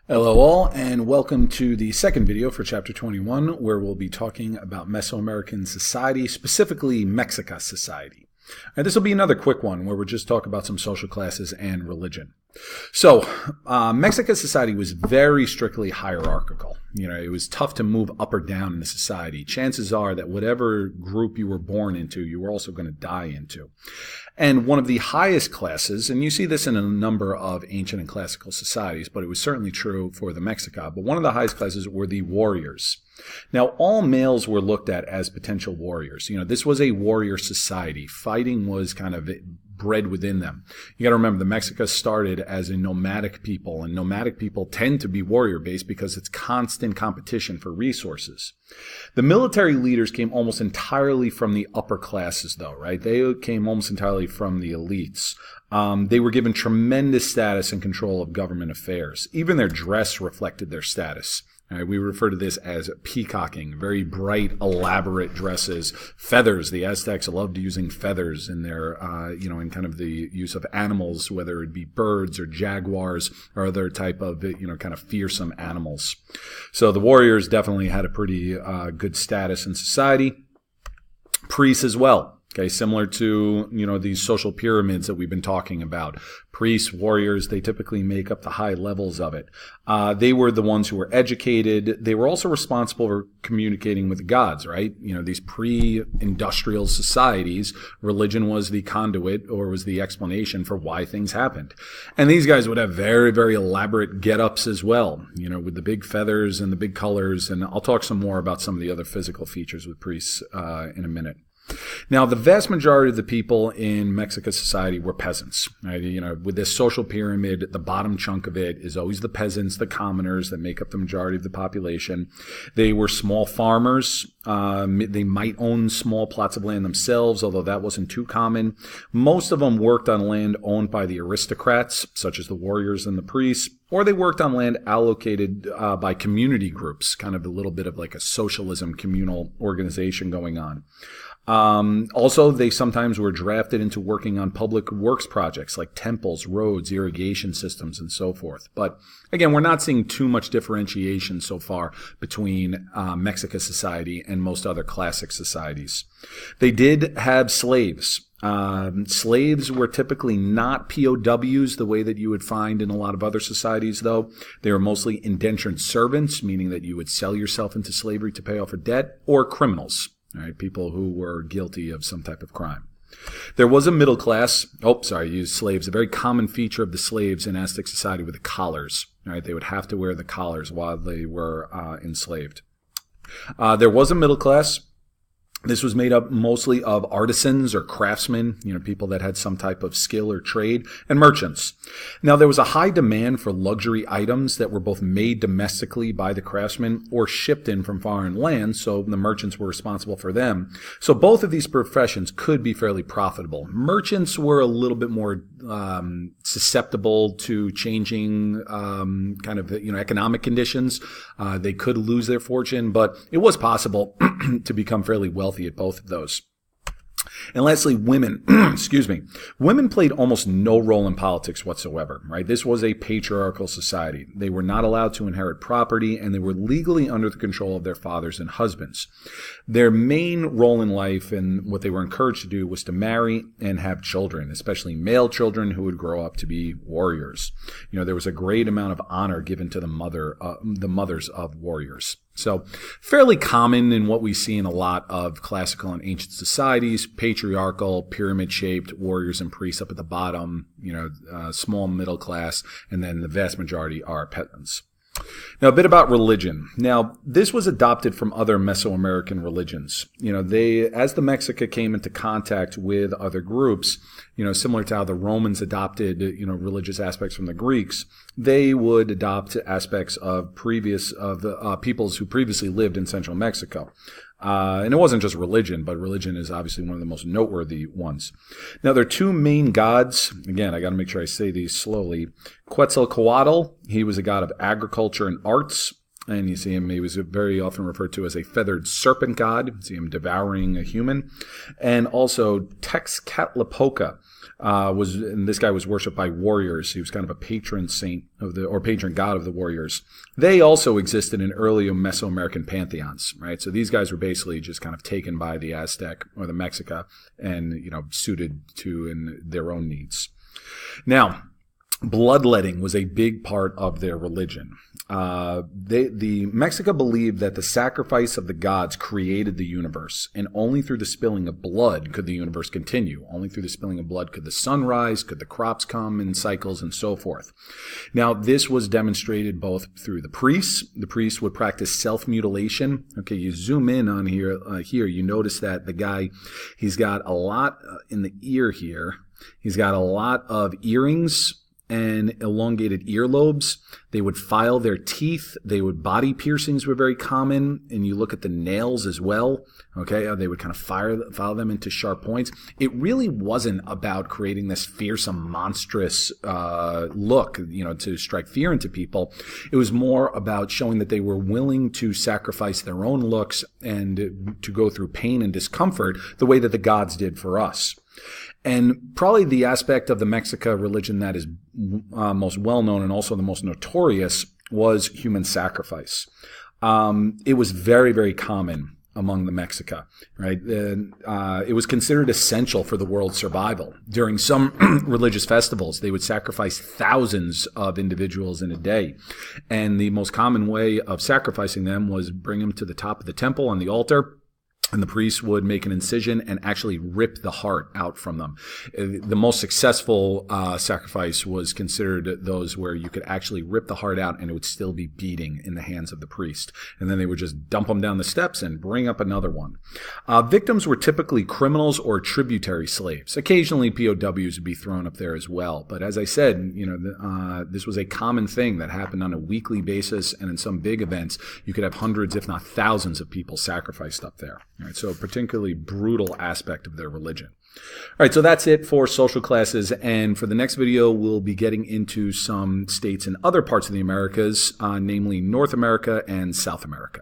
Hello all, and welcome to the second video for Chapter 21, where we'll be talking about Mesoamerican society, specifically Mexica society. And this will be another quick one where we'll just talk about some social classes and religion. So, Mexica society was very strictly hierarchical. It was tough to move up or down in the society. Chances are that whatever group you were born into, you were also going to die into. And one of the highest classes, and you see this in a number of ancient and classical societies, but it was certainly true for the Mexica, but one of the highest classes were the warriors. Now, all males were looked at as potential warriors. This was a warrior society. Fighting was kind of bred within them. You got to remember, the Mexica started as a nomadic people, and nomadic people tend to be warrior-based because it's constant competition for resources. The military leaders came almost entirely from the upper classes, though, right? They came almost entirely from the elites. They were given tremendous status and control of government affairs. Even their dress reflected their status. We refer to this as peacocking, very bright, elaborate dresses, feathers. The Aztecs loved using feathers in their, in kind of the use of animals, whether it be birds or jaguars or other type of, kind of fearsome animals. So the warriors definitely had a pretty good status in society. Priests as well. Okay, similar to, these social pyramids that we've been talking about. Priests, warriors, they typically make up the high levels of it. They were the ones who were educated. They were also responsible for communicating with the gods, right? These pre-industrial societies, religion was the conduit or was the explanation for why things happened. And these guys would have very, very elaborate get-ups as well, with the big feathers and the big colors. And I'll talk some more about some of the other physical features with priests in a minute. Now, the vast majority of the people in Mexica society were peasants. Right? With this social pyramid, the bottom chunk of it is always the peasants, the commoners that make up the majority of the population. They were small farmers. They might own small plots of land themselves, although that wasn't too common. Most of them worked on land owned by the aristocrats, such as the warriors and the priests, or they worked on land allocated by community groups, kind of a little bit of like a socialism communal organization going on. Also, they sometimes were drafted into working on public works projects like temples, roads, irrigation systems, and so forth. But again, we're not seeing too much differentiation so far between Mexica society and most other classic societies. They did have slaves. Slaves were typically not POWs the way that you would find in a lot of other societies, though. They were mostly indentured servants, meaning that you would sell yourself into slavery to pay off a debt, or criminals. Right, people who were guilty of some type of crime. There was a middle class. Slaves. A very common feature of the slaves in Aztec society were the collars. Right, they would have to wear the collars while they were enslaved. There was a middle class. This was made up mostly of artisans or craftsmen, people that had some type of skill or trade, and merchants. Now, there was a high demand for luxury items that were both made domestically by the craftsmen or shipped in from foreign lands, so the merchants were responsible for them. So both of these professions could be fairly profitable. Merchants were a little bit more susceptible to changing economic conditions. They could lose their fortune, but it was possible to become fairly wealthy at both of those. And lastly, women, women played almost no role in politics whatsoever, right? This was a patriarchal society. They were not allowed to inherit property, and they were legally under the control of their fathers and husbands. Their main role in life and what they were encouraged to do was to marry and have children, especially male children who would grow up to be warriors. There was a great amount of honor given to the mothers of warriors. So fairly common in what we see in a lot of classical and ancient societies, patriarchal, pyramid-shaped, warriors and priests up at the bottom, small middle class, and then the vast majority are peasants. Now, a bit about religion. Now, this was adopted from other Mesoamerican religions. As the Mexica came into contact with other groups, similar to how the Romans adopted, religious aspects from the Greeks, they would adopt aspects of peoples who previously lived in central Mexico. And it wasn't just religion, but religion is obviously one of the most noteworthy ones. Now, there are two main gods. Again, I got to make sure I say these slowly. Quetzalcoatl, he was a god of agriculture and arts. And you see him, he was very often referred to as a feathered serpent god. You see him devouring a human. And also Tezcatlipoca. and this guy was worshipped by warriors. He was kind of a patron saint or patron god of the warriors. They also existed in early Mesoamerican pantheons, right? So these guys were basically just kind of taken by the Aztec or the Mexica and, suited to in their own needs. Now, bloodletting was a big part of their religion. The Mexica believed that the sacrifice of the gods created the universe, and only through the spilling of blood could the universe continue. Only through the spilling of blood could the sun rise, could the crops come in cycles, and so forth. Now, this was demonstrated both through the priests. The priests would practice self-mutilation. Okay, you zoom in on here, you notice that the guy, he's got a lot in the ear here. He's got a lot of earrings and elongated earlobes. They would file their teeth. Body piercings were very common. And you look at the nails as well. Okay. They would kind of file them into sharp points. It really wasn't about creating this fearsome, monstrous, look, to strike fear into people. It was more about showing that they were willing to sacrifice their own looks and to go through pain and discomfort the way that the gods did for us. And probably the aspect of the Mexica religion that is most well-known and also the most notorious was human sacrifice. It was very, very common among the Mexica, right? It was considered essential for the world's survival. During some religious festivals, they would sacrifice thousands of individuals in a day. And the most common way of sacrificing them was bring them to the top of the temple on the altar, and the priest would make an incision and actually rip the heart out from them. The most successful sacrifice was considered those where you could actually rip the heart out and it would still be beating in the hands of the priest. And then they would just dump them down the steps and bring up another one. Victims were typically criminals or tributary slaves. Occasionally POWs would be thrown up there as well. But as I said, this was a common thing that happened on a weekly basis, and in some big events, you could have hundreds, if not thousands, of people sacrificed up there. All right, so a particularly brutal aspect of their religion. All right, so that's it for social classes. And for the next video, we'll be getting into some states in other parts of the Americas, namely North America and South America.